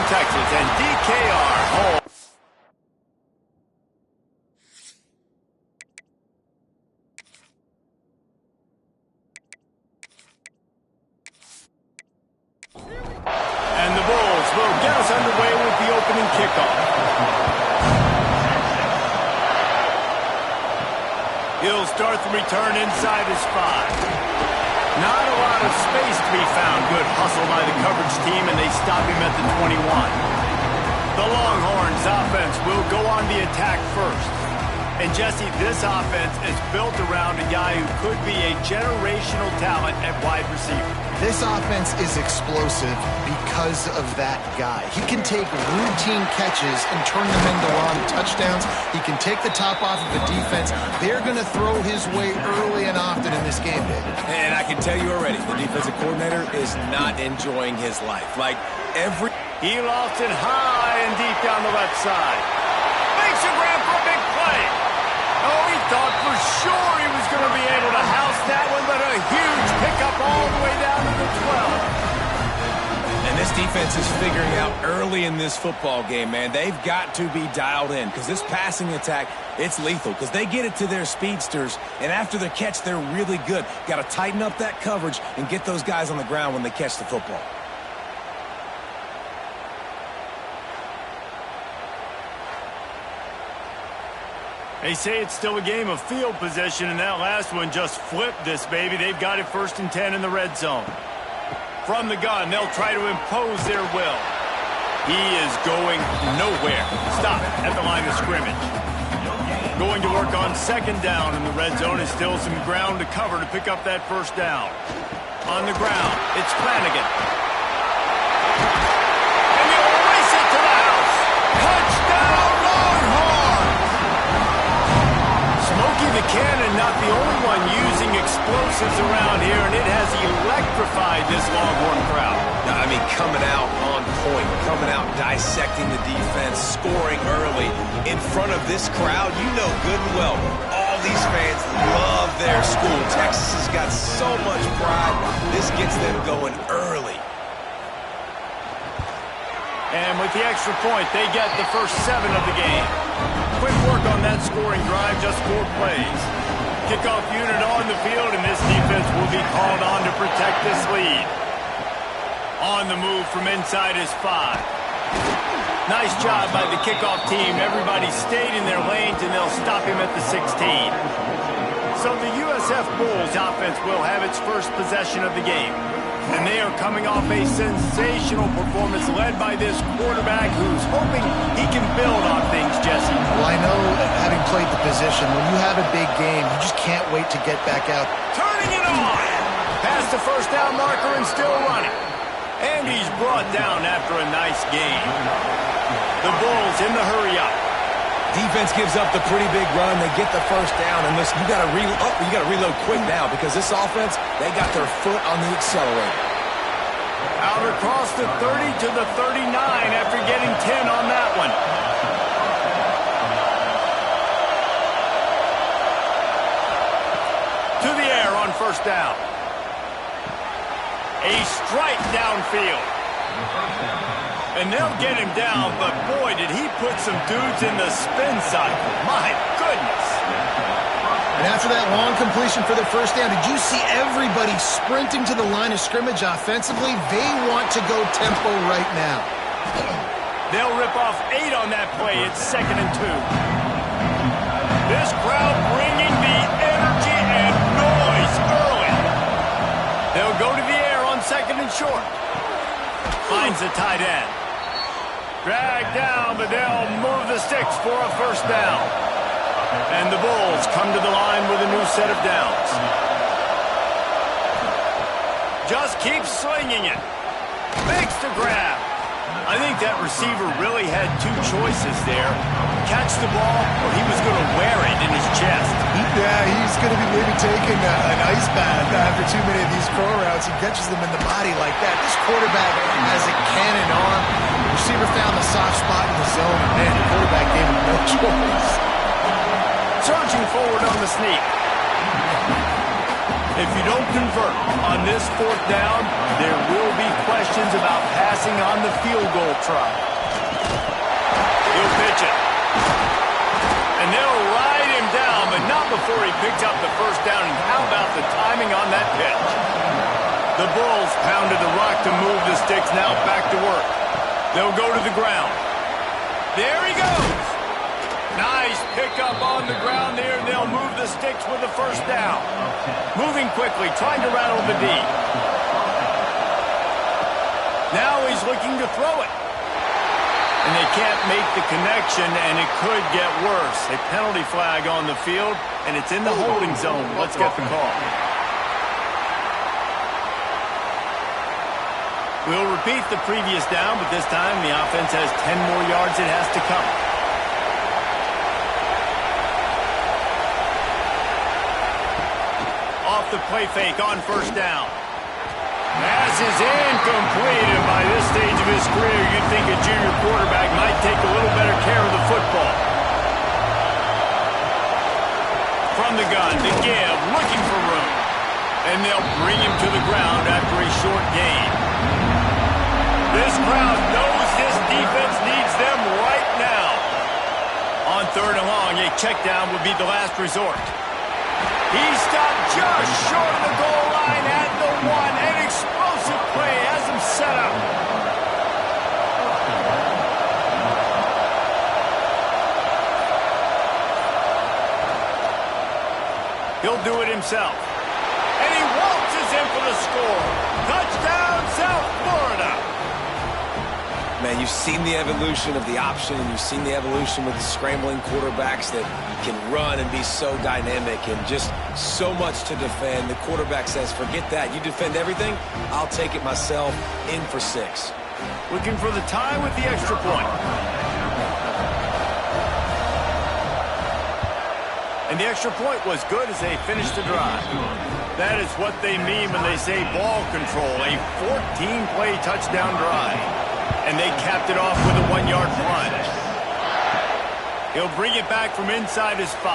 Texas, and DKR holds. And the Bulls will get us underway with the opening kickoff. He'll start the return inside his 5. Not a lot of space to be found. Good hustle by the coverage team, and they stop him at the 21. The Longhorns offense will go on the attack first. And Jesse, this offense is built around a guy who could be a generational talent at wide receiver. This offense is explosive because of that guy. He can take routine catches and turn them into long touchdowns. He can take the top off of the defense. They're going to throw his way early and often in this game, David. And I can tell you already, the defensive coordinator is not enjoying his life. He lofts it high and deep down the left side. Makes a grab for a big play. Oh, he thought for sure he was going to be able to house that one, but a huge pickup all the way down to the 12. And this defense is figuring out early in this football game, man. They've got to be dialed in because this passing attack, it's lethal because they get it to their speedsters, and after the catch, they're really good. Got to tighten up that coverage and get those guys on the ground when they catch the football. They say it's still a game of field possession, and that last one just flipped this baby. They've got it 1st and 10 in the red zone. From the gun, they'll try to impose their will. He is going nowhere. Stop at the line of scrimmage. Going to work on 2nd down in the red zone. Is still some ground to cover to pick up that 1st down. On the ground, it's Flanagan. And he'll race it to the house. Touchdown, Longhorns! Smokey the Cannon, not the only one using explosives around here, and it has electrified this Longhorn crowd. I mean, coming out on point, coming out dissecting the defense, scoring early in front of this crowd. You know good and well, all these fans love their school. Texas has got so much pride. This gets them going early. And with the extra point, they get the first 7 of the game. Quick work on that scoring drive, just 4 plays. Kickoff unit on the field, and this defense will be called on to protect this lead. On the move from inside his 5. Nice job by the kickoff team. Everybody stayed in their lanes, and they'll stop him at the 16. So the USF Bulls offense will have its first possession of the game. And they are coming off a sensational performance led by this quarterback who's hoping he can build on things, Jesse. Well, I know, having played the position, when you have a big game, you just can't wait to get back out. Turning it on! Past the 1st down marker and still running. And he's brought down after a nice game. The Bulls in the hurry-up. Defense gives up the pretty big run. They get the 1st down, and listen, you got to reload quick now because this offense, they got their foot on the accelerator. Out across the 30 to the 39 after getting 10 on that one. To the air on 1st down. A strike downfield. And they'll get him down, but boy, did he put some dudes in the spin cycle. My goodness. And after that long completion for the 1st down, did you see everybody sprinting to the line of scrimmage offensively? They want to go tempo right now. They'll rip off 8 on that play. It's 2nd and 2. This crowd bringing the energy and noise early. They'll go to the air on 2nd and short. Finds the tight end. Dragged down, but they'll move the sticks for a 1st down. And the Bulls come to the line with a new set of downs. Just keeps slinging it. Makes the grab. I think that receiver really had 2 choices there. Catch the ball, or he was going to wear it in his chest. Yeah, he's going to be maybe taking an ice bath after too many of these crow routes. He catches them in the body like that. This quarterback has a cannon arm. The receiver found the soft spot in the zone, and man, the quarterback gave him no choice. Surging forward on the sneak. If you don't convert on this fourth down, there will be questions about passing on the field goal try. He'll pitch it. And they'll ride him down, but not before he picks up the first down. And how about the timing on that pitch? The Bulls pounded the rock to move the sticks. Now back to work. They'll go to the ground. There he goes. Nice pickup on the ground there, and they'll move the sticks with the first down. Moving quickly, trying to rattle the D. Now he's looking to throw it. And they can't make the connection, and it could get worse. A penalty flag on the field, and it's in the holding zone. Let's get the call. We'll repeat the previous down, but this time the offense has 10 more yards it has to come. Off the play fake on first down. Pass is incomplete, and by this stage of his career, you'd think a junior quarterback might take a little better care of the football. From the gun, to give, looking for room. And they'll bring him to the ground after a short gain. This crowd knows this defense needs them right now. On third and long, a check down would be the last resort. He stopped just short of the goal line at the one. An explosive play has him set up. He'll do it himself. And he waltzes in for the score. Touchdown, South Florida. Man, you've seen the evolution of the option, and you've seen the evolution with the scrambling quarterbacks that can run and be so dynamic and just so much to defend. The quarterback says, forget that. You defend everything, I'll take it myself. In for 6. Looking for the tie with the extra point. And the extra point was good as they finished the drive. That is what they mean when they say ball control, a 14-play touchdown drive. And they capped it off with a 1-yard plunge. He'll bring it back from inside his 5.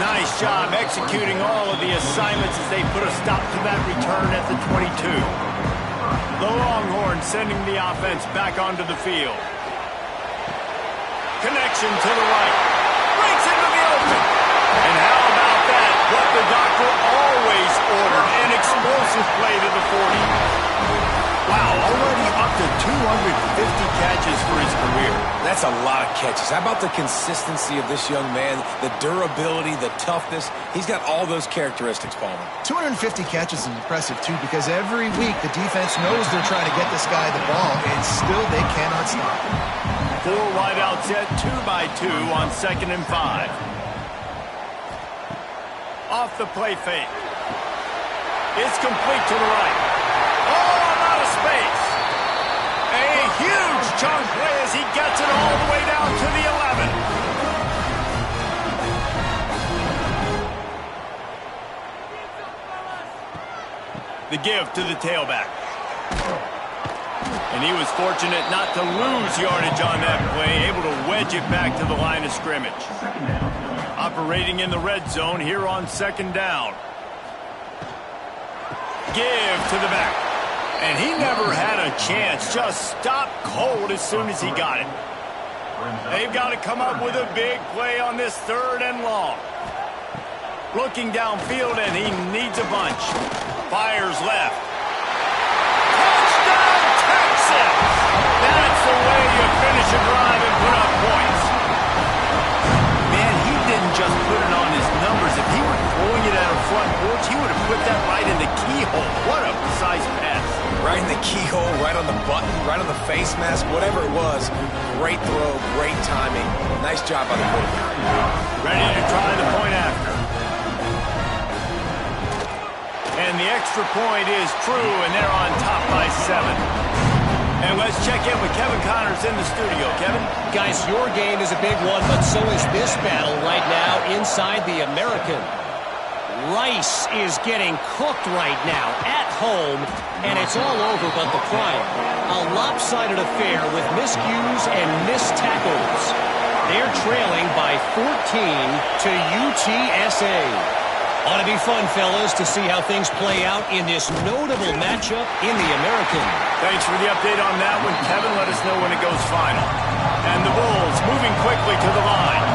Nice job executing all of the assignments as they put a stop to that return at the 22. The Longhorns sending the offense back onto the field. Connection to the right. Breaks into the open. And how about that? What the doctor always ordered. An explosive play to the 40. Wow, already up to 250 catches for his career. That's a lot of catches. How about the consistency of this young man, the durability, the toughness? He's got all those characteristics, Palmer. 250 catches is impressive, too, because every week the defense knows they're trying to get this guy the ball, and still they cannot stop him. 4 wide out set, 2 by 2 on 2nd and 5. Off the play fake. It's complete to the right. Oh, out of space. A huge chunk play as he gets it all the way down to the 11. The give to the tailback. And he was fortunate not to lose yardage on that play, able to wedge it back to the line of scrimmage. Operating in the red zone here on 2nd down. Give to the back. And he never had a chance. Just stopped cold as soon as he got it. They've got to come up with a big play on this 3rd and long. Looking downfield, and he needs a bunch. Fires left. Touchdown, Texas! That's the way you finish a drive and put up points. Man, he didn't just put it on his numbers. If he were throwing it at a front porch, he would have put that right in the keyhole. What a precise pass. Right in the keyhole, right on the button, right on the face mask, whatever it was. Great throw, great timing. Nice job by the quarterback. Ready to try the point after. And the extra point is true, and they're on top by 7. And let's check in with Kevin Connors in the studio. Kevin? Guys, your game is a big one, but so is this battle right now inside the American. Rice is getting cooked right now at home, and it's all over but the crying. A lopsided affair with miscues and missed tackles. They're trailing by 14 to UTSA. Ought to be fun, fellas, to see how things play out in this notable matchup in the American. Thanks for the update on that one, Kevin. Let us know when it goes final. And the Bulls moving quickly to the line.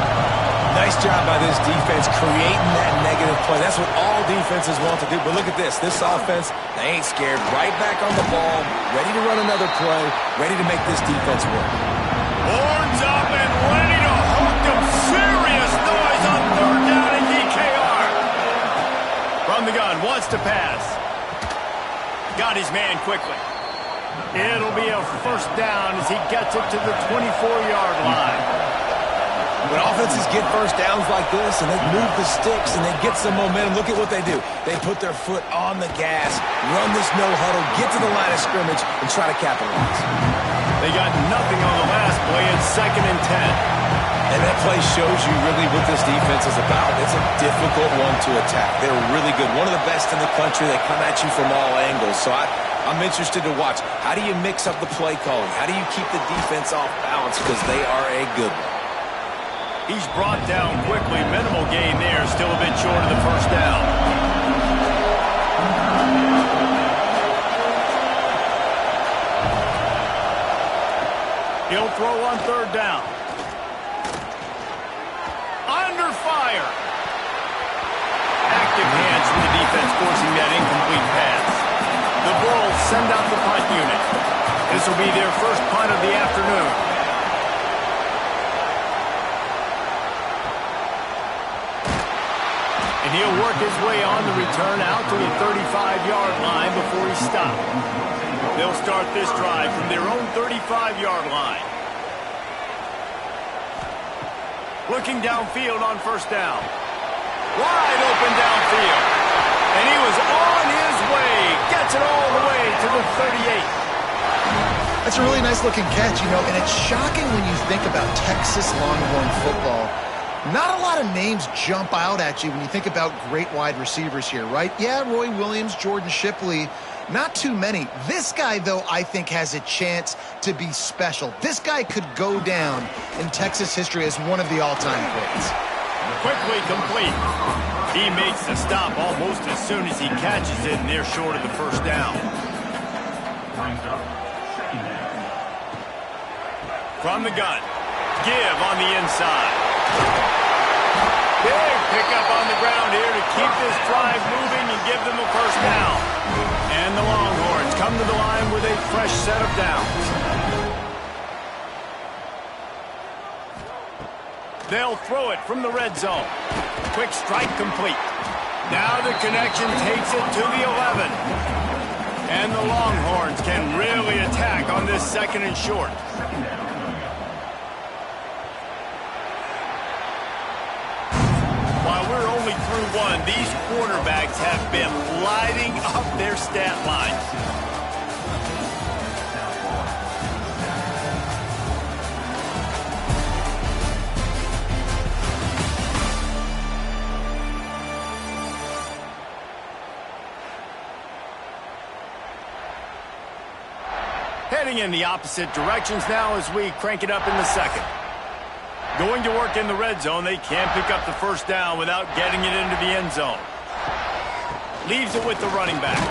Nice job by this defense creating that negative play. That's what all defenses want to do. But look at this. This offense, they ain't scared. Right back on the ball, ready to run another play, ready to make this defense work. Horns up and ready to hook them. Serious noise on third down at DKR. From the gun, wants to pass. Got his man quickly. It'll be a first down as he gets it to the 24-yard line. When offenses get first downs like this and they move the sticks and they get some momentum, look at what they do. They put their foot on the gas, run this no-huddle, get to the line of scrimmage, and try to capitalize. They got nothing on the last play. It's 2nd and 10. And that play shows you really what this defense is about. It's a difficult one to attack. They're really good. One of the best in the country. They come at you from all angles. So I'm interested to watch. How do you mix up the play calling? How do you keep the defense off balance? Because they are a good one. He's brought down quickly. Minimal gain there. Still a bit short of the first down. He'll throw on third down. Under fire. Active hands from the defense forcing that incomplete pass. The Bulls send out the punt unit. This will be their first punt of the afternoon. And he'll work his way on the return out to the 35-yard line before he stopped. They'll start this drive from their own 35-yard line. Looking downfield on first down. Wide open downfield. And he was on his way. Gets it all the way to the 38. That's a really nice-looking catch, and it's shocking when you think about Texas Longhorn football. Not a lot of names jump out at you when you think about great wide receivers here, right? Yeah, Roy Williams, Jordan Shipley, not too many. This guy, though, I think has a chance to be special. This guy could go down in Texas history as one of the all-time greats. Quickly complete. He makes the stop almost as soon as he catches it, and they're short of the first down. From the gun, give on the inside. Big pickup on the ground here to keep this drive moving and give them a first down. And the Longhorns come to the line with a fresh set of downs. They'll throw it from the red zone. Quick strike complete. Now the connection takes it to the 11. And the Longhorns can really attack on this 2nd and short. While we're only through one, these quarterbacks have been lighting up their stat lines. Heading in the opposite directions now as we crank it up in the 2nd. Going to work in the red zone, they can't pick up the first down without getting it into the end zone. Leaves it with the running back.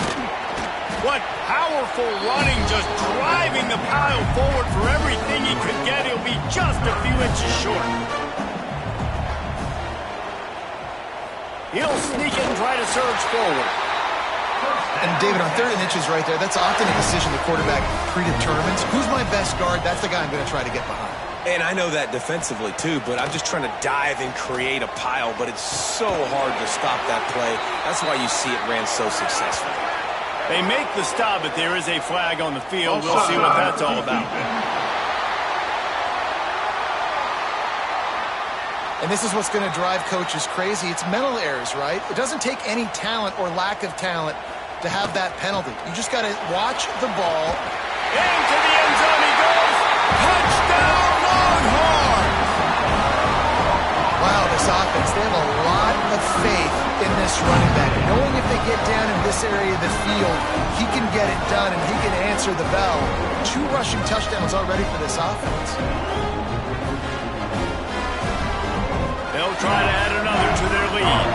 What powerful running, just driving the pile forward for everything he could get. He'll be just a few inches short. He'll sneak it and try to surge forward. And David, on 3rd and inches right there, that's often a decision the quarterback predetermines. Who's my best guard? That's the guy I'm going to try to get behind. And I know that defensively, too, but I'm just trying to dive and create a pile, but it's so hard to stop that play. That's why you see it ran so successfully. They make the stop, but there is a flag on the field. We'll see what that's all about. And this is what's going to drive coaches crazy. It's mental errors, right? It doesn't take any talent or lack of talent to have that penalty. You just got to watch the ball. Into the end zone he goes. Touchdown, Longhorn! Wow, this offense, they have a lot of faith in this running back. Knowing if they get down in this area of the field, he can get it done and he can answer the bell. 2 rushing touchdowns already for this offense. They'll try to add another to their lead.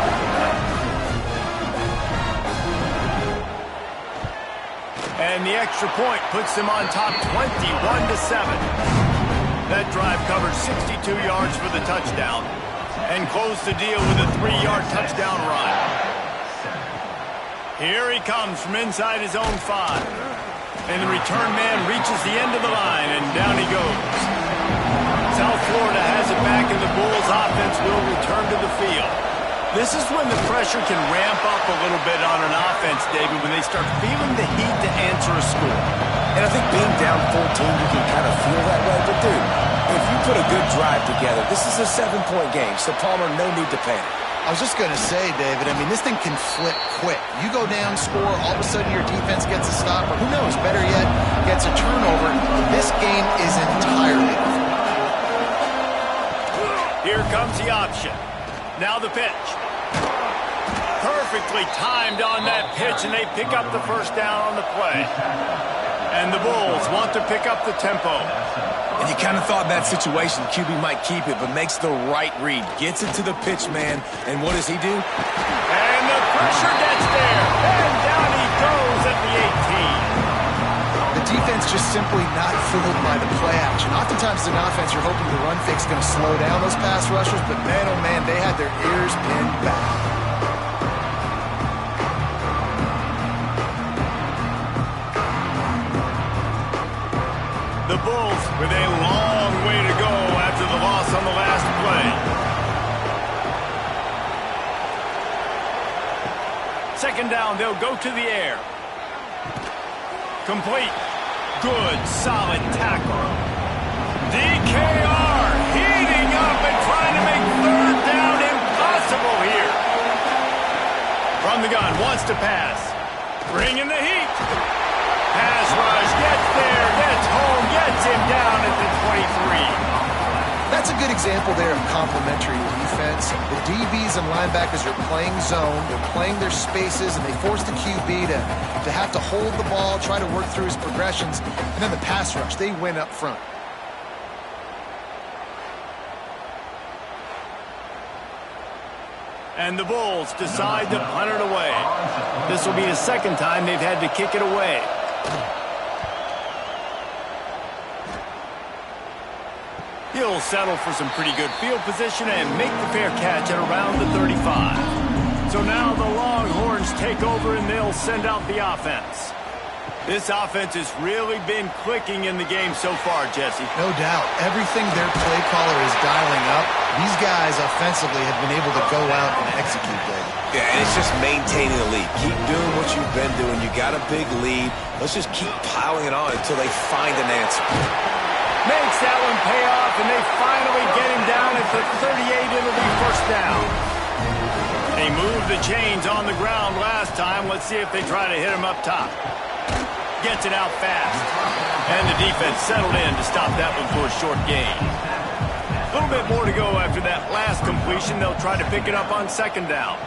And the extra point puts them on top 21-7. That drive covered 62 yards for the touchdown and closed the deal with a 3-yard touchdown run. Here he comes from inside his own 5. And the return man reaches the end of the line, and down he goes. South Florida has it back, and the Bulls offense will return to the field. This is when the pressure can ramp up a little bit on an offense, David, when they start feeling the heat to answer a score. And I think being down 14, you can kind of feel that way. But, dude, if you put a good drive together, this is a 7-point game, so, Palmer, no need to panic. I was just going to say, David, I mean, this thing can flip quick. You go down, score, all of a sudden your defense gets a stop, or who knows, better yet, gets a turnover. This game is entirely different. Here comes the option. Now the pitch. Perfectly timed on that pitch, and they pick up the first down on the play. And the Bulls want to pick up the tempo. And you kind of thought in that situation QB might keep it, but makes the right read. Gets it to the pitch man, and what does he do? And the pressure gets there. And down he goes at the 18. The defense just simply not fooled by the play action. Oftentimes as an offense, you're hoping the run fake's going to slow down those pass rushers, but man, oh man, they had their ears pinned back. The Bulls with a long way to go after the loss on the last play. Second down, they'll go to the air. Complete. Good, solid tackle. DKR heating up and trying to make third down impossible here. From the gun, wants to pass. Bringing the heat. Pass rush, gets there, gets home, gets him down at the 23. That's a good example there of complementary defense. The DBs and linebackers are playing zone, they're playing their spaces, and they force the QB to have to hold the ball, try to work through his progressions, and then the pass rush, they win up front. And the Bulls decide to punt it away. This will be the second time they've had to kick it away. He'll settle for some pretty good field position and make the fair catch at around the 35. So now the Longhorns take over and they'll send out the offense. This offense has really been clicking in the game so far, Jesse. No doubt. Everything their play caller is dialing up, these guys offensively have been able to go out and execute, David. Yeah, and it's just maintaining the lead. Keep doing what you've been doing. You got a big lead. Let's just keep piling it on until they find an answer. Makes that one pay off, and they finally get him down at the 38. It'll be first down. They moved the chains on the ground last time. Let's see if they try to hit him up top. Gets it out fast. And the defense settled in to stop that one for a short gain. A little bit more to go after that last completion. They'll try to pick it up on second down.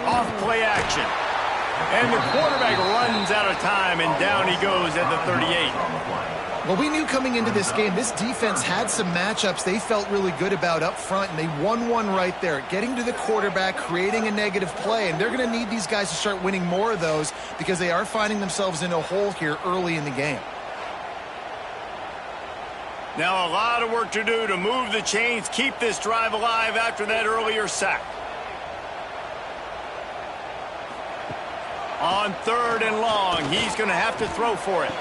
Off play action. And the quarterback runs out of time, and down he goes at the 38. Well, we knew coming into this game, this defense had some matchups they felt really good about up front, and they won one right there, getting to the quarterback, creating a negative play, and they're going to need these guys to start winning more of those because they are finding themselves in a hole here early in the game. Now a lot of work to do to move the chains, keep this drive alive after that earlier sack. On third and long, he's going to have to throw for it.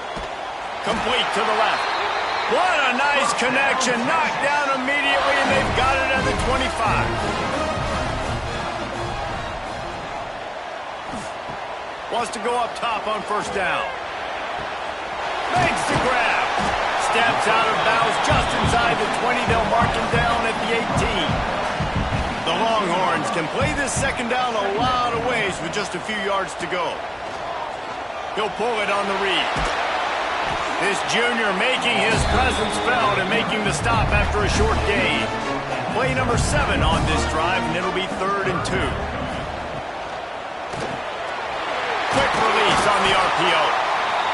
Complete to the left. What a nice connection. Knocked down immediately, and they've got it at the 25. Wants to go up top on first down. Makes the grab. Steps out of bounds just inside the 20. They'll mark him down at the 18. The Longhorns can play this second down a lot of ways with just a few yards to go. He'll pull it on the read. This junior making his presence felt and making the stop after a short gain. Play number 7 on this drive, and it'll be 3rd and 2. Quick release on the RPO.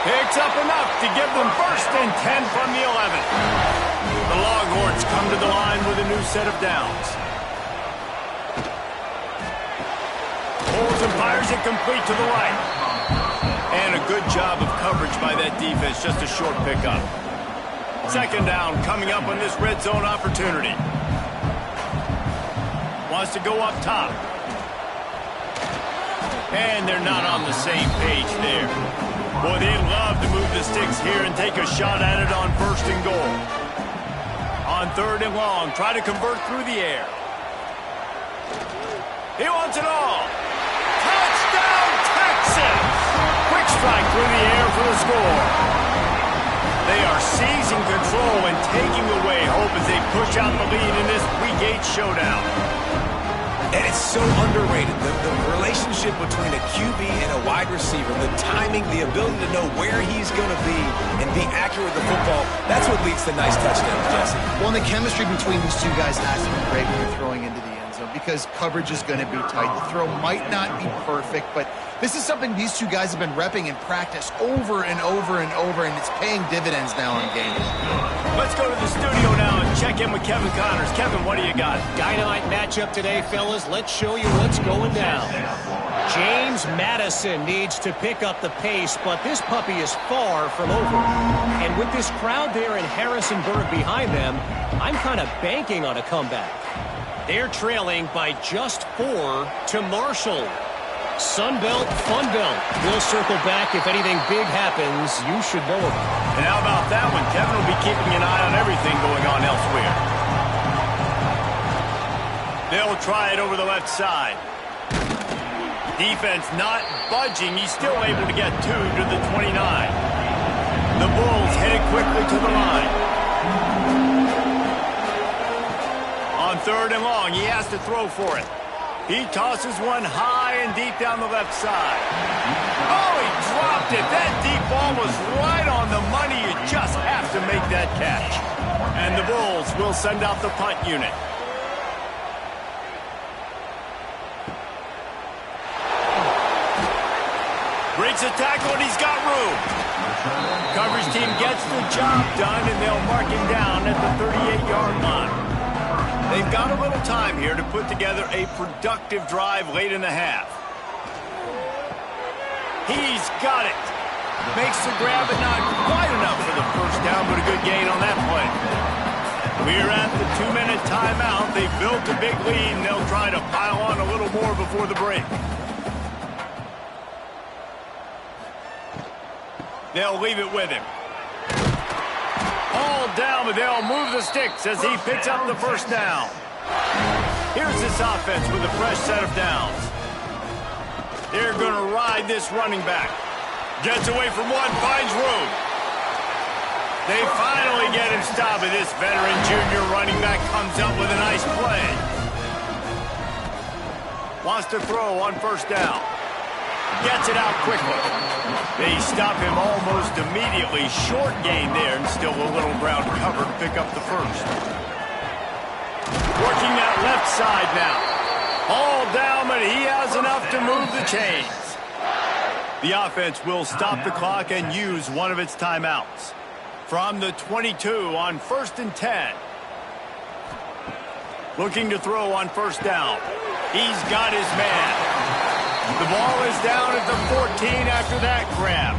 Picks up enough to give them 1st and 10 from the 11. The Longhorns come to the line with a new set of downs. Pulls and fires it complete to the right. And a good job of coverage by that defense, just a short pickup. Second down coming up on this red zone opportunity. Wants to go up top. And they're not on the same page there. Boy, they'd love to move the sticks here and take a shot at it on 1st and goal. On 3rd and long, try to convert through the air. He wants it all. Touchdown, Texans! Quick strike through the air for the score. They are seizing control and taking away hope as they push out the lead in this Week 8 showdown. And it's so underrated, the relationship between a QB and a wide receiver, the timing, the ability to know where he's going to be and be accurate with the football, that's what leads to nice touchdowns, Jesse. Well, and the chemistry between these two guys has to be great when you're throwing into the end zone because coverage is going to be tight. The throw might not be perfect, but this is something these two guys have been repping in practice over and over and over, and it's paying dividends now in game. Let's go to the studio now and check in with Kevin Connors. Kevin, what do you got? Dynamite matchup today, fellas. Let's show you what's going down. James Madison needs to pick up the pace, but this puppy is far from over. And with this crowd there in Harrisonburg behind them, I'm kind of banking on a comeback. They're trailing by just 4 to Marshall. Sunbelt, Funbelt. We'll circle back if anything big happens. You should know about it. And how about that one? Kevin will be keeping an eye on everything going on elsewhere. They'll try it over the left side. Defense not budging. He's still able to get 2 to the 29. The Bulls headed quickly to the line. On 3rd and long, he has to throw for it. He tosses one high and deep down the left side. Oh, he dropped it. That deep ball was right on the money. You just have to make that catch. And the Bulls will send out the punt unit. Breaks a tackle, and he's got room. Coverage team gets the job done, and they'll mark him down at the 38-yard line. They've got a little time here to put together a productive drive late in the half. He's got it. Makes the grab, but not quite enough for the first down, but a good gain on that play. We're at the 2-minute timeout. They've built a big lead, and they'll try to pile on a little more before the break. They'll leave it with him. All down, but they'll move the sticks as he picks up the first down. Here's this offense with a fresh set of downs. They're going to ride this running back. Gets away from one, finds room. They finally get him stopped, and this veteran junior running back comes up with a nice play. Wants to throw on 1st down. Gets it out quickly. They stop him almost immediately. Short gain there, and still a little ground cover to pick up the first. Working that left side now. All down, but he has enough to move the chains. The offense will stop the clock and use one of its timeouts. From the 22 on 1st and 10. Looking to throw on 1st down. He's got his man. The ball is down at the 14 after that grab.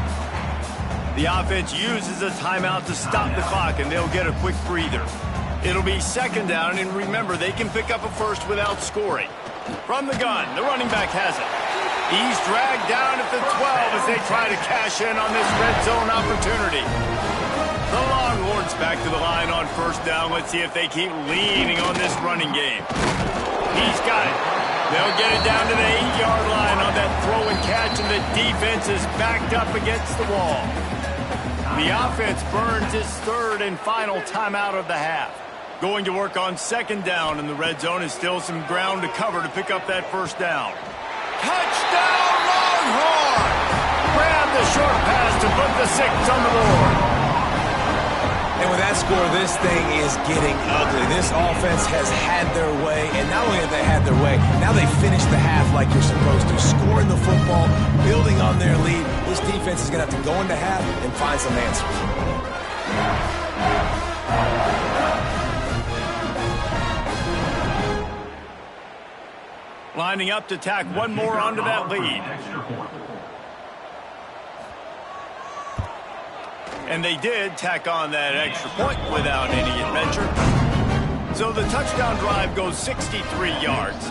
The offense uses a timeout to stop the clock, and they'll get a quick breather. It'll be 2nd down, and remember, they can pick up a first without scoring. From the gun, the running back has it. He's dragged down at the 12 as they try to cash in on this red zone opportunity. The Longhorns back to the line on 1st down. Let's see if they keep leaning on this running game. He's got it. They'll get it down to the 8-yard line on that throw and catch, and the defense is backed up against the wall. The offense burns its 3rd and final timeout of the half. Going to work on 2nd down, and the red zone is still some ground to cover to pick up that 1st down. Touchdown, Longhorns! Grab the short pass to put the 6 on the board. And with that score, this thing is getting ugly. This offense has had their way, and not only have they had their way, now they finish the half like you're supposed to. Scoring the football, building on their lead. This defense is going to have to go into half and find some answers. Lining up to tack one more onto that lead. And they did tack on that extra point without any adventure. So the touchdown drive goes 63 yards.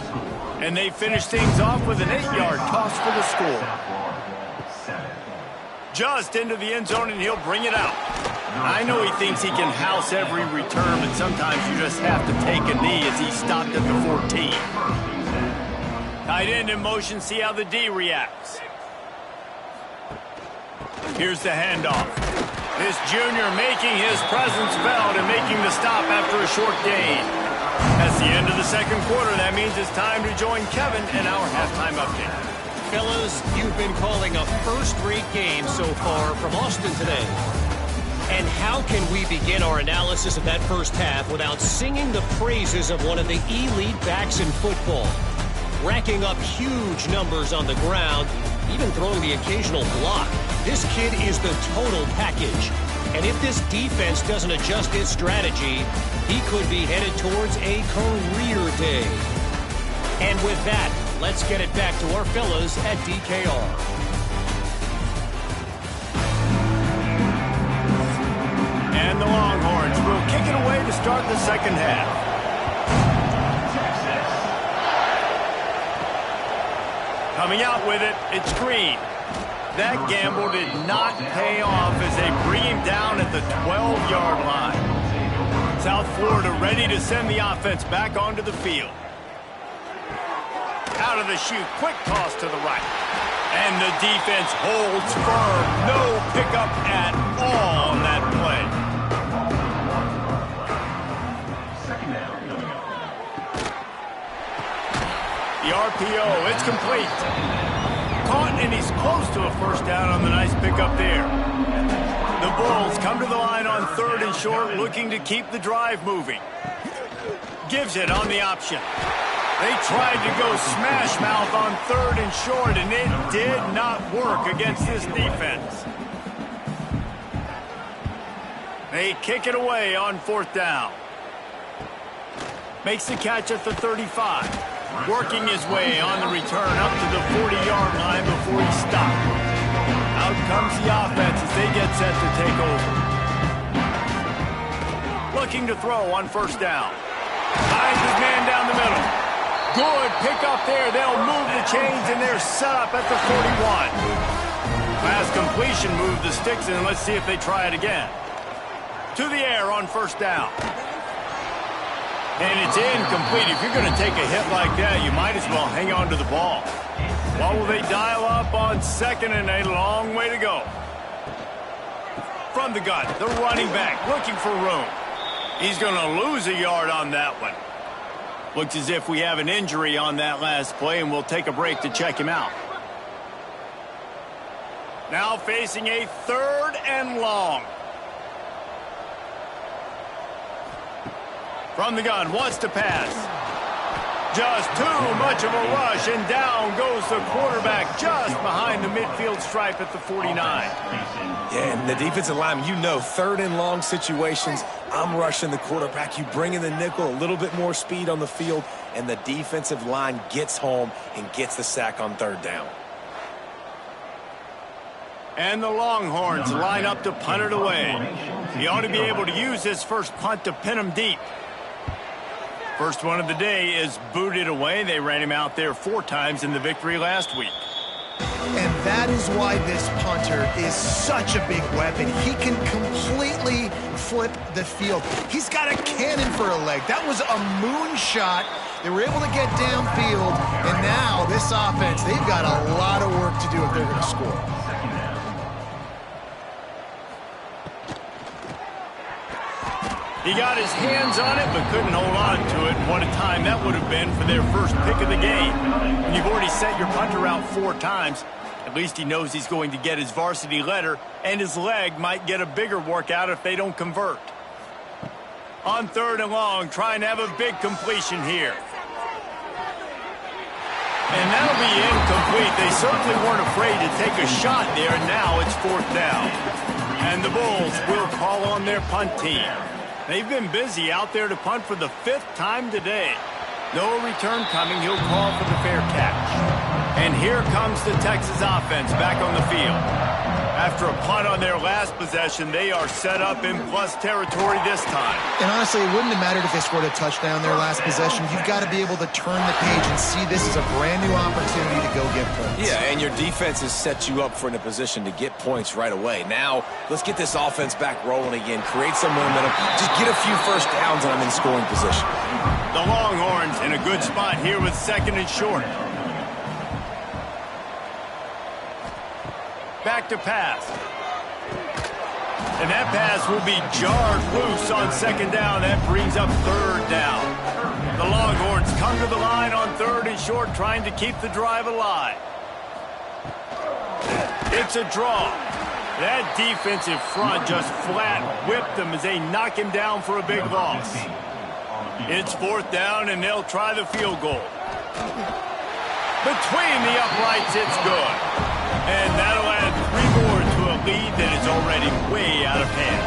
And they finish things off with an 8-yard toss for the score. Just into the end zone, and he'll bring it out. I know he thinks he can house every return, but sometimes you just have to take a knee as he stopped at the 14. Tight end in motion, see how the D reacts. Here's the handoff. This junior making his presence felt and making the stop after a short gain. That's the end of the second quarter. That means it's time to join Kevin in our halftime update. Fellas, you've been calling a first-rate game so far from Austin today. And how can we begin our analysis of that first half without singing the praises of one of the elite backs in football? Racking up huge numbers on the ground, even throwing the occasional block. This kid is the total package. And if this defense doesn't adjust its strategy, he could be headed towards a career day. And with that, let's get it back to our fellas at DKR. And the Longhorns will kick it away to start the second half. Coming out with it, it's Green. That gamble did not pay off as they bring him down at the 12-yard line. South Florida ready to send the offense back onto the field. Out of the chute, quick toss to the right. And the defense holds firm. No pickup at all on that play. The RPO, it's complete. Caught, and he's close to a first down on the nice pickup there. The Bulls come to the line on 3rd and short, looking to keep the drive moving. Gives it on the option. They tried to go smash mouth on 3rd and short, and it did not work against this defense. They kick it away on 4th down. Makes the catch at the 35. Working his way on the return up to the 40-yard line before he stopped. Out comes the offense as they get set to take over. Looking to throw on 1st down. Finds his man down the middle. Good pick up there. They'll move the chains, and they're set up at the 41. Last completion moved the sticks, and let's see if they try it again. To the air on 1st down. And it's incomplete. If you're going to take a hit like that, you might as well hang on to the ball. What will they dial up on 2nd and a long way to go? From the gun, the running back looking for room. He's going to lose a yard on that one. Looks as if we have an injury on that last play, and we'll take a break to check him out. Now facing a 3rd and long. From the gun, wants to pass. Just too much of a rush, and down goes the quarterback just behind the midfield stripe at the 49. Yeah, and the defensive lineman, you know, 3rd and long situations, I'm rushing the quarterback. You bring in the nickel, a little bit more speed on the field, and the defensive line gets home and gets the sack on 3rd down. And the Longhorns line up to punt it away. He ought to be able to use his first punt to pin him deep. First one of the day is booted away. They ran him out there 4 times in the victory last week. And that is why this punter is such a big weapon. He can completely flip the field. He's got a cannon for a leg. That was a moonshot. They were able to get downfield, and now this offense, they've got a lot of work to do if they're going to score. He got his hands on it, but couldn't hold on to it. What a time that would have been for their first pick of the game. When you've already sent your punter out 4 times, at least he knows he's going to get his varsity letter, and his leg might get a bigger workout if they don't convert. On 3rd and long, trying to have a big completion here. And that'll be incomplete. They certainly weren't afraid to take a shot there, and now it's 4th down. And the Bulls will call on their punt team. They've been busy out there to punt for the 5th time today. No return coming. He'll call for the fair catch. And here comes the Texas offense back on the field. After a punt on their last possession, they are set up in plus territory this time. And honestly, it wouldn't have mattered if they scored a touchdown their last possession. You've got to be able to turn the page and see this as a brand new opportunity to go get points. Yeah, and your defense has set you up for in a position to get points right away. Now, let's get this offense back rolling again, create some momentum, just get a few first downs and I'm in scoring position. The Longhorns in a good spot here with 2nd and short. Back to pass. And that pass will be jarred loose on 2nd down. That brings up 3rd down. The Longhorns come to the line on 3rd and short, trying to keep the drive alive. It's a draw. That defensive front just flat whipped them as they knock him down for a big loss. It's 4th down, and they'll try the field goal. Between the uprights, it's good. And that'll add 3 more to a lead that is already way out of hand.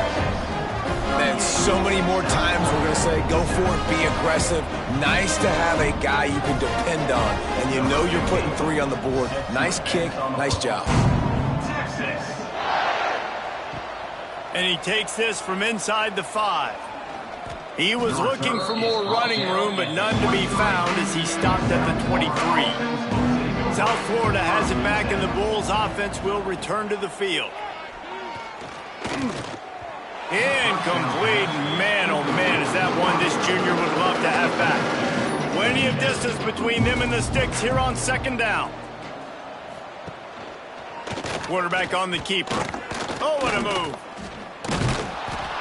And so many more times we're going to say, go for it, be aggressive. Nice to have a guy you can depend on, and you know you're putting 3 on the board. Nice kick, nice job. And he takes this from inside the 5. He was looking for more running room, but none to be found as he stopped at the 23. South Florida has it back, and the Bulls offense will return to the field. Incomplete. Man, oh man, is that one this junior would love to have back. Plenty of distance between them and the sticks here on 2nd down. Quarterback on the keeper. Oh, what a move.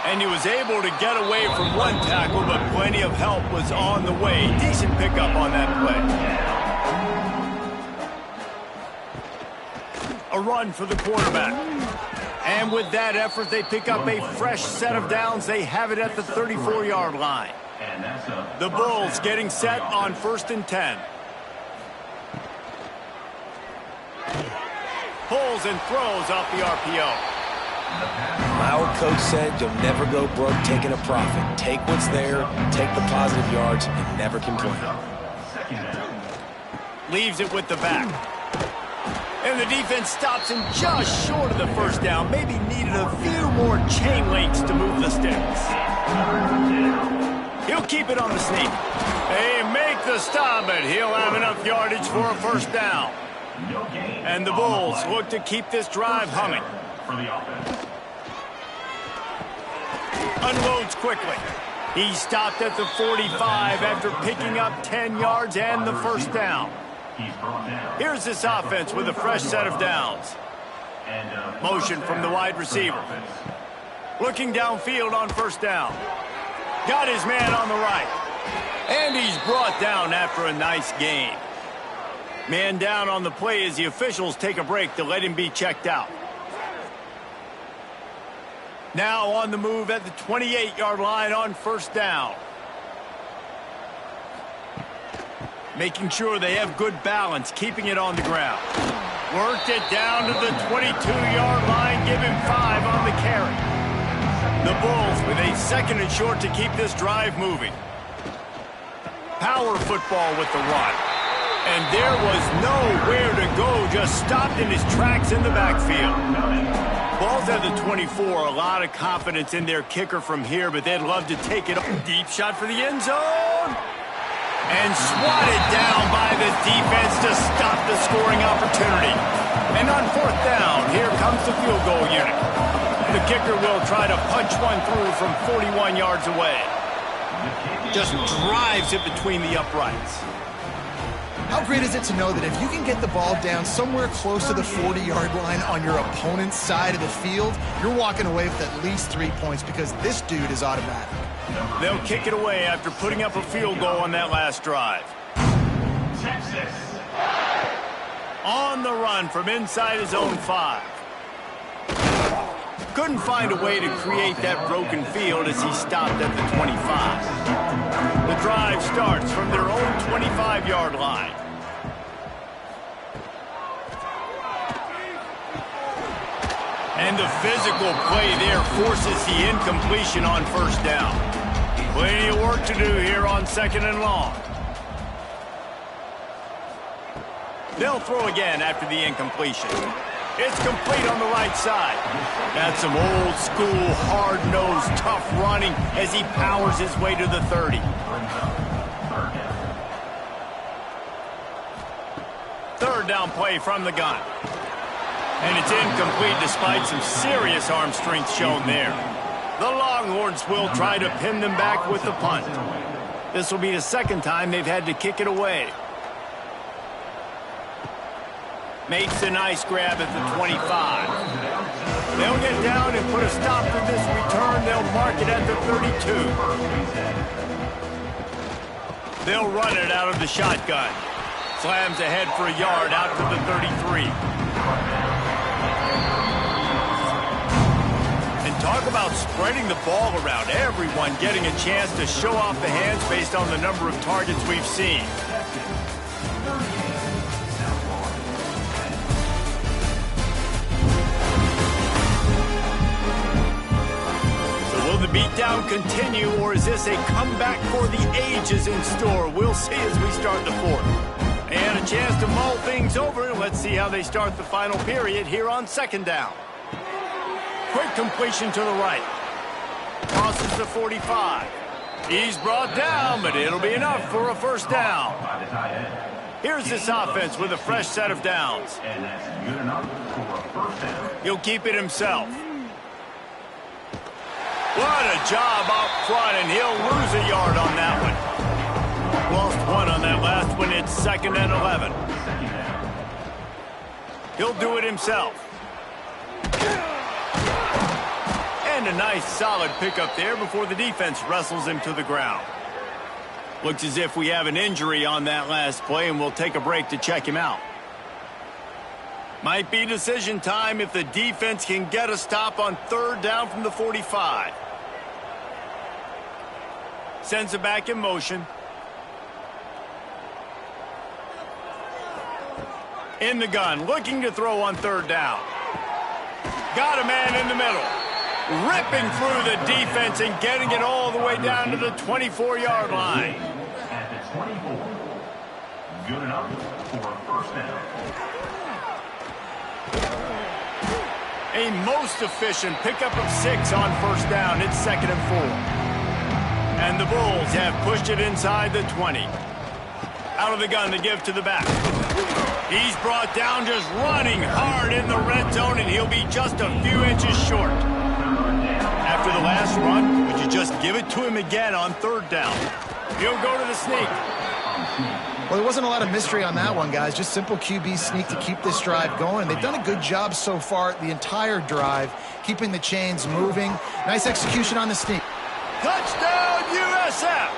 And he was able to get away from one tackle, but plenty of help was on the way. Decent pickup on that play. A run for the quarterback. And with that effort, they pick up a fresh set of downs. They have it at the 34-yard line. The Bulls getting set on 1st and 10. Pulls and throws off the RPO. My old coach said you'll never go broke taking a profit. Take what's there, take the positive yards, and never complain. Leaves it with the back. And the defense stops him just short of the 1st down. Maybe needed a few more chain links to move the sticks. He'll keep it on the sneak. They make the stop, but he'll have enough yardage for a 1st down. And the Bulls look to keep this drive humming. Unloads quickly. He stopped at the 45 after picking up 10 yards and the 1st down. Here's this offense with a fresh set of downs. Motion from the wide receiver. Looking downfield on 1st down. Got his man on the right. And he's brought down after a nice gain. Man down on the play as the officials take a break to let him be checked out. Now on the move at the 28-yard line on 1st down. Making sure they have good balance, keeping it on the ground. Worked it down to the 22-yard line, give him 5 on the carry. The Bulls with a 2nd and short to keep this drive moving. Power football with the run. And there was nowhere to go, just stopped in his tracks in the backfield. Ball's at the 24, a lot of confidence in their kicker from here, but they'd love to take it. Deep shot for the end zone. And swatted down by the defense to stop the scoring opportunity. And on 4th down, here comes the field goal unit. The kicker will try to punch one through from 41 yards away. Just drives it between the uprights. How great is it to know that if you can get the ball down somewhere close to the 40-yard line on your opponent's side of the field, you're walking away with at least 3 points because this dude is automatic. They'll kick it away after putting up a field goal on that last drive. Texas. On the run from inside his own 5. Couldn't find a way to create that broken field as he stopped at the 25. The drive starts from their own 25-yard line. And the physical play there forces the incompletion on 1st down. Plenty of work to do here on 2nd and long. They'll throw again after the incompletion. It's complete on the right side. That's some old school, hard-nosed, tough running as he powers his way to the 30. Third down play from the gun. And it's incomplete despite some serious arm strength shown there. The Longhorns will try to pin them back with the punt. This will be the second time they've had to kick it away. Makes a nice grab at the 25. They'll get down and put a stop to this return. They'll mark it at the 32. They'll run it out of the shotgun. Slams ahead for a yard out to the 33. And talk about spreading the ball around. Everyone getting a chance to show off the hands based on the number of targets we've seen. Will the beatdown continue, or is this a comeback for the ages in store? We'll see as we start the fourth. And a chance to mull things over. Let's see how they start the final period here on second down. Quick completion to the right. Crosses the 45. He's brought down, but it'll be enough for a first down. Here's this offense with a fresh set of downs. He'll keep it himself. What a job up front, and he'll lose a yard on that one. Lost one on that last one. It's 2nd and 11. He'll do it himself. And a nice solid pickup there before the defense wrestles him to the ground. Looks as if we have an injury on that last play, and we'll take a break to check him out. Might be decision time if the defense can get a stop on third down from the 45. Sends it back in motion. In the gun, looking to throw on third down. Got a man in the middle. Ripping through the defense and getting it all the way down to the 24-yard line. At the 24. Good enough for a first down. A most efficient pickup of 6 on first down. It's 2nd and 4. And the Bulls have pushed it inside the 20. Out of the gun to give to the back. He's brought down just running hard in the red zone, and he'll be just a few inches short. After the last run, would you just give it to him again on third down? He'll go to the sneak. Well, there wasn't a lot of mystery on that one, guys. Just simple QB sneak to keep this drive going. They've done a good job so far the entire drive, keeping the chains moving. Nice execution on the sneak. Touchdown, USF!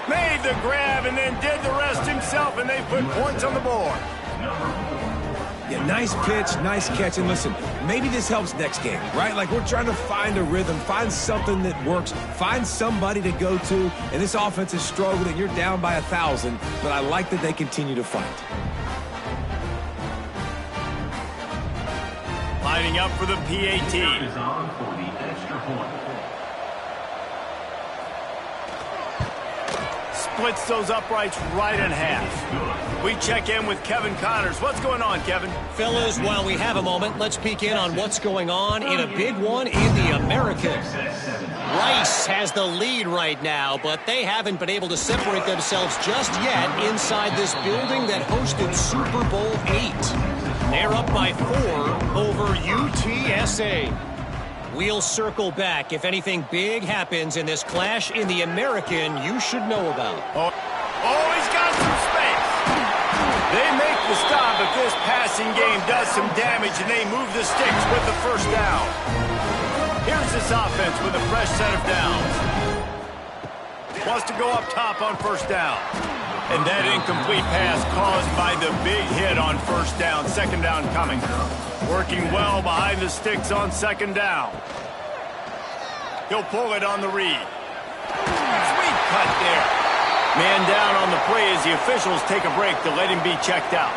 Made the grab and then did the rest himself, and they put points on the board. Yeah, nice pitch, nice catch. And listen, maybe this helps next game, right? Like, we're trying to find a rhythm, find something that works, find somebody to go to. And this offense is struggling. You're down by 1,000, but I like that they continue to fight. Lining up for the PAT. Is on for the extra point. Splits those uprights right in half. We check in with Kevin Connors. What's going on, Kevin? Fellas, while we have a moment, let's peek in on what's going on in a big one in the American. Rice has the lead right now, but they haven't been able to separate themselves just yet inside this building that hosted Super Bowl VIII. They're up by 4 over UTSA. We'll circle back if anything big happens in this clash in the American you should know about. Oh, he's got some space. They make the stop, but this passing game does some damage, and they move the sticks with the first down. Here's this offense with a fresh set of downs. Wants to go up top on first down. And that incomplete pass caused by the big hit on first down. Second down coming. Working well behind the sticks on second down. He'll pull it on the read. Sweet cut there. Man down on the play as the officials take a break to let him be checked out.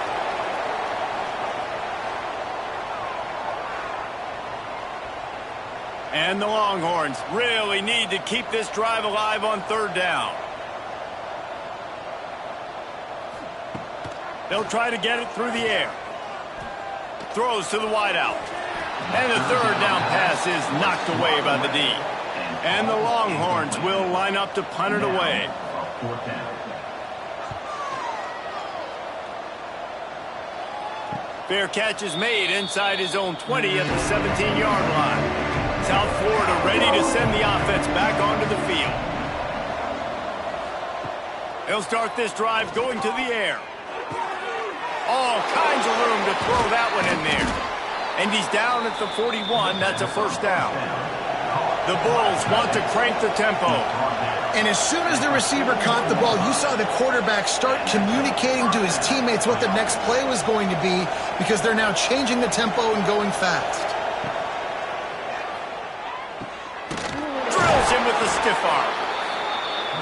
And the Longhorns really need to keep this drive alive on third down. They'll try to get it through the air. Throws to the wideout. And the third down pass is knocked away by the D. And the Longhorns will line up to punt it away. Fair catch is made inside his own 20 at the 17-yard line. South Florida ready to send the offense back onto the field. They'll start this drive going to the air. All kinds of room to throw that one in there. And he's down at the 41. That's a first down. The Bulls want to crank the tempo. And as soon as the receiver caught the ball, you saw the quarterback start communicating to his teammates what the next play was going to be, because they're now changing the tempo and going fast. Drills him with the stiff arm.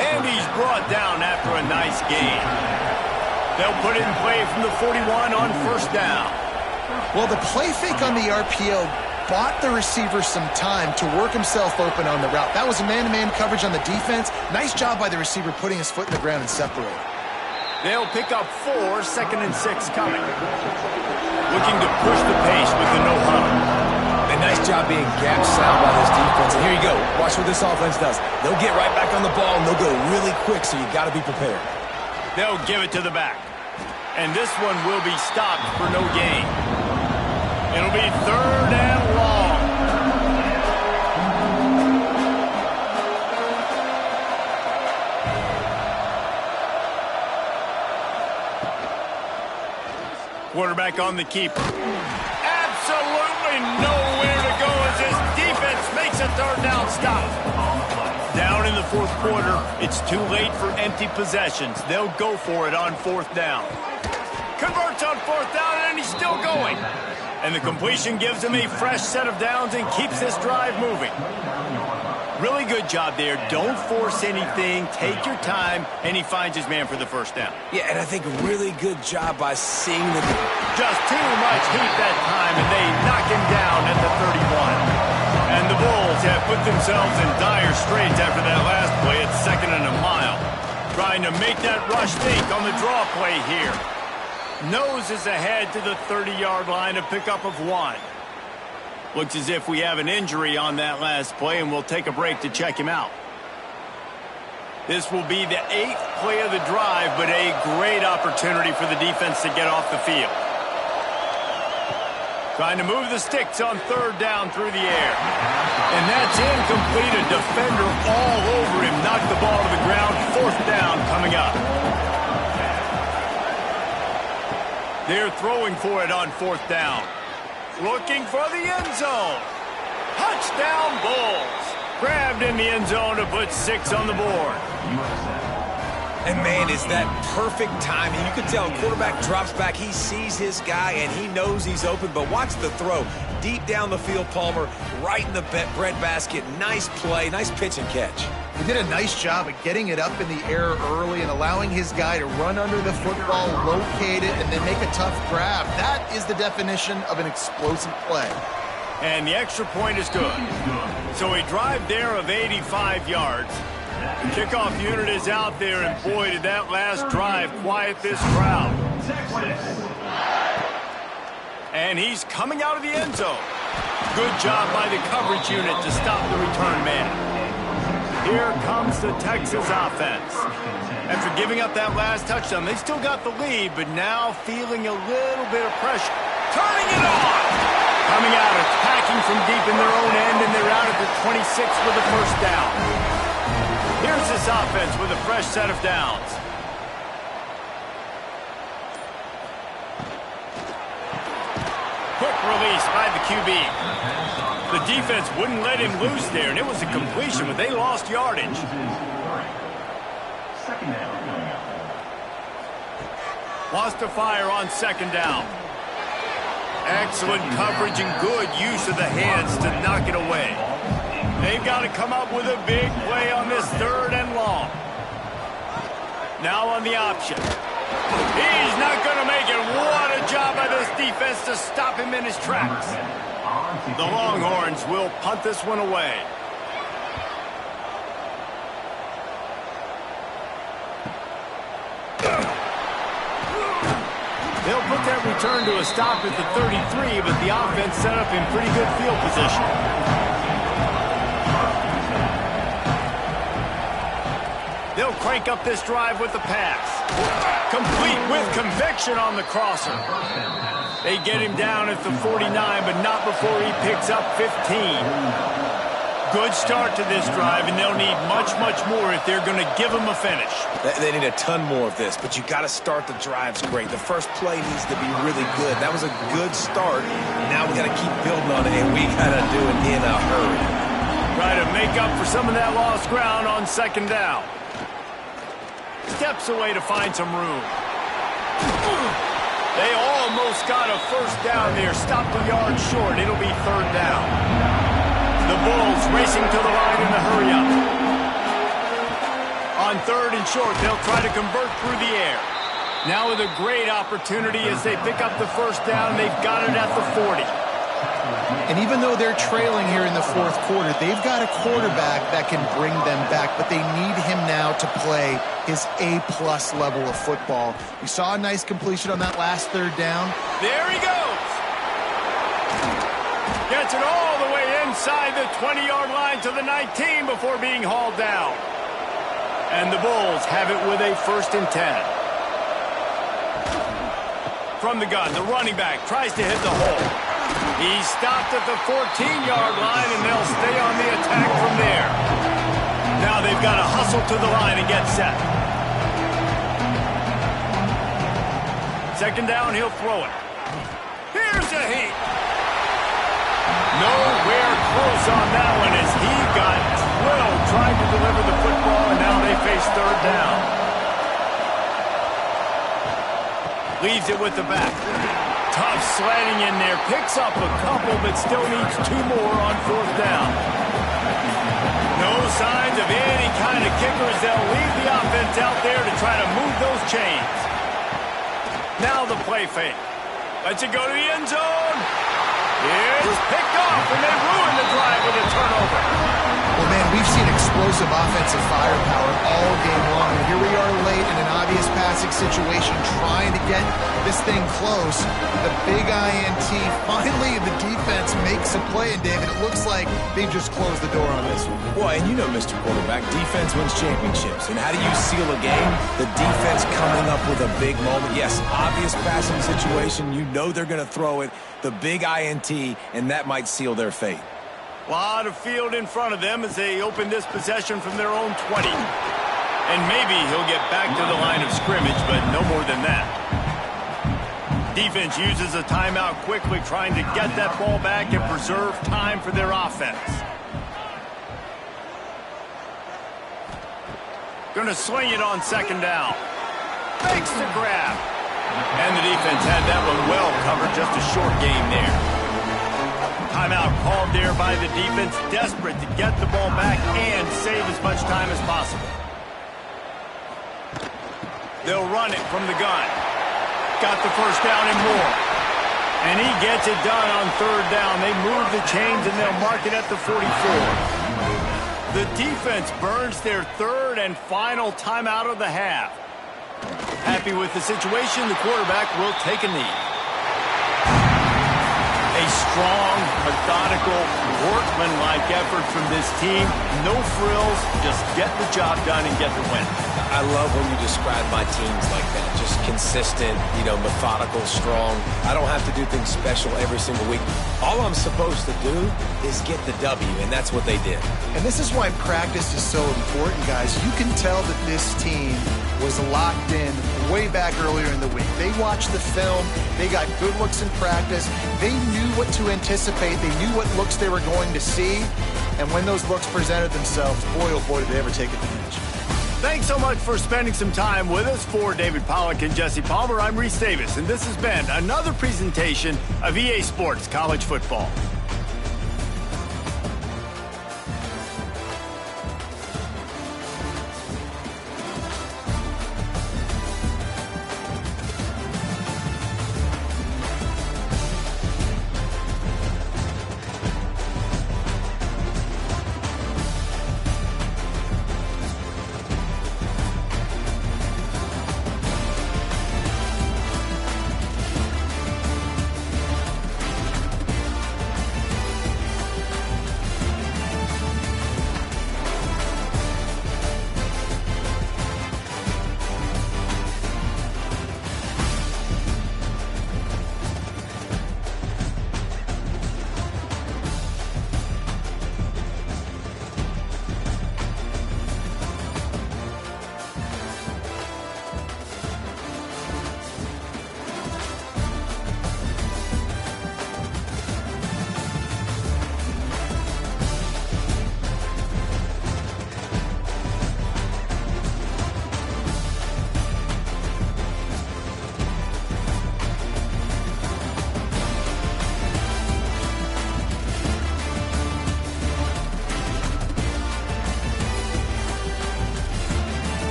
And he's brought down after a nice gain. They'll put it in play from the 41 on first down. Well, the play fake on the RPO bought the receiver some time to work himself open on the route. That was a man-to-man coverage on the defense. Nice job by the receiver putting his foot in the ground and separating. They'll pick up 4, 2nd and 6 coming. Looking to push the pace with the no-huddle. A nice job being gap sound by this defense. And here you go. Watch what this offense does. They'll get right back on the ball, and they'll go really quick, so you got to be prepared. They'll give it to the back. And this one will be stopped for no gain. It'll be 3rd and long. Quarterback on the keeper. Absolutely nowhere to go as his defense makes a 3rd down stop. Down in the 4th quarter, it's too late for empty possessions. They'll go for it on 4th down. Converts on 4th down, and he's still going. And the completion gives him a fresh set of downs and keeps this drive moving. Really good job there. Don't force anything. Take your time, and he finds his man for the first down. Yeah, and I think really good job by seeing the... Just too much heat that time, and they knock him down at the 31. And the Bulls have put themselves in dire straits after that last play at 2nd and a mile. Trying to make that rush think on the draw play here. Noses ahead to the 30-yard line, a pickup of 1. Looks as if we have an injury on that last play, and we'll take a break to check him out. This will be the 8th play of the drive, but a great opportunity for the defense to get off the field. Trying to move the sticks on 3rd down through the air. And that's incomplete. A defender all over him. Knocked the ball to the ground. 4th down coming up. They're throwing for it on 4th down. Looking for the end zone. Touchdown Bulls. Grabbed in the end zone to put 6 on the board. And, man, is that perfect timing. You can tell quarterback drops back. He sees his guy, and he knows he's open. But watch the throw. Deep down the field, Palmer, right in the breadbasket. Nice play, nice pitch and catch. He did a nice job of getting it up in the air early and allowing his guy to run under the football, locate it, and then make a tough grab. That is the definition of an explosive play. And the extra point is good. So a drive there of 85 yards. The kickoff unit is out there, and boy, did that last drive quiet this crowd. And he's coming out of the end zone. Good job by the coverage unit to stop the return man. Here comes the Texas offense. After giving up that last touchdown, they still got the lead, but now feeling a little bit of pressure. Turning it on! Coming out, attacking from deep in their own end, and they're out at the 26 with the first down. Here's this offense with a fresh set of downs. Quick release by the QB. The defense wouldn't let him loose there, and it was a completion, but they lost yardage. Lost to fire on 2nd down. Excellent coverage and good use of the hands to knock it away. They've got to come up with a big play on this 3rd and long. Now on the option. He's not going to make it. What a job by this defense to stop him in his tracks. The Longhorns will punt this one away. They'll put that return to a stop at the 33, but the offense set up in pretty good field position. They'll crank up this drive with the pass. Complete with conviction on the crosser. They get him down at the 49, but not before he picks up 15. Good start to this drive, and they'll need much, much more if they're going to give him a finish. They need a ton more of this, but you got to start the drives great. The first play needs to be really good. That was a good start. Now we got to keep building on it, and we got to do it in a hurry. Try to make up for some of that lost ground on second down. Steps away to find some room. They almost got a first down there. Stopped a yard short. It'll be third down. The Bulls racing to the line in the hurry-up. On third and short, they'll try to convert through the air. Now with a great opportunity as they pick up the first down, they've got it at the 40. And even though they're trailing here in the fourth quarter, they've got a quarterback that can bring them back, but they need him now to play his A-plus level of football. We saw a nice completion on that last third down. There he goes. Gets it all the way inside the 20-yard line to the 19 before being hauled down. And the Bulls have it with a 1st and 10. From the gun, the running back tries to hit the hole. He's stopped at the 14-yard line, and they'll stay on the attack from there. Now they've got to hustle to the line and get set. Second down, he'll throw it. Here's a heat. Nowhere close on that one as he got drilled trying to deliver the football, and now they face third down. Leaves it with the back. Tough sledding in there. Picks up a couple, but still needs 2 more on fourth down. No signs of any kind of kickers. They'll leave the offense out there to try to move those chains. Now the play fake. Lets it go to the end zone. It's picked off, and they ruin the drive with a turnover. Well, man, we've seen explosive offensive firepower all game long. And here we are late in an obvious passing situation trying to get this thing close. The big INT, finally the defense makes a play. And, David, it looks like they just closed the door on this one. Well, and you know, Mr. Quarterback, defense wins championships. And how do you seal a game? The defense coming up with a big moment. Yes, obvious passing situation. You know they're going to throw it. The big INT, and that might seal their fate. A lot of field in front of them as they open this possession from their own 20. And maybe he'll get back to the line of scrimmage, but no more than that. Defense uses a timeout quickly, trying to get that ball back and preserve time for their offense. Going to swing it on second down. Makes the grab. And the defense had that one well covered, just a short game there. Timeout called there by the defense, desperate to get the ball back and save as much time as possible. They'll run it from the gun. Got the first down and more. And he gets it done on third down. They move the chains and they'll mark it at the 44. The defense burns their third and final timeout of the half. Happy with the situation, the quarterback will take a knee. A strong, methodical, workman-like effort from this team. No frills, just get the job done and get the win. I love when you describe my teams like that. Just consistent, methodical, strong. I don't have to do things special every single week. All I'm supposed to do is get the W, and that's what they did. And this is why practice is so important, guys. You can tell that this team was locked in way back earlier in the week. They watched the film. They got good looks in practice. They knew what to anticipate. They knew what looks they were going to see. And when those looks presented themselves, boy, oh boy, did they ever take advantage. Thanks so much for spending some time with us. For David Pollack and Jesse Palmer, I'm Reese Davis, and this has been another presentation of EA Sports College Football.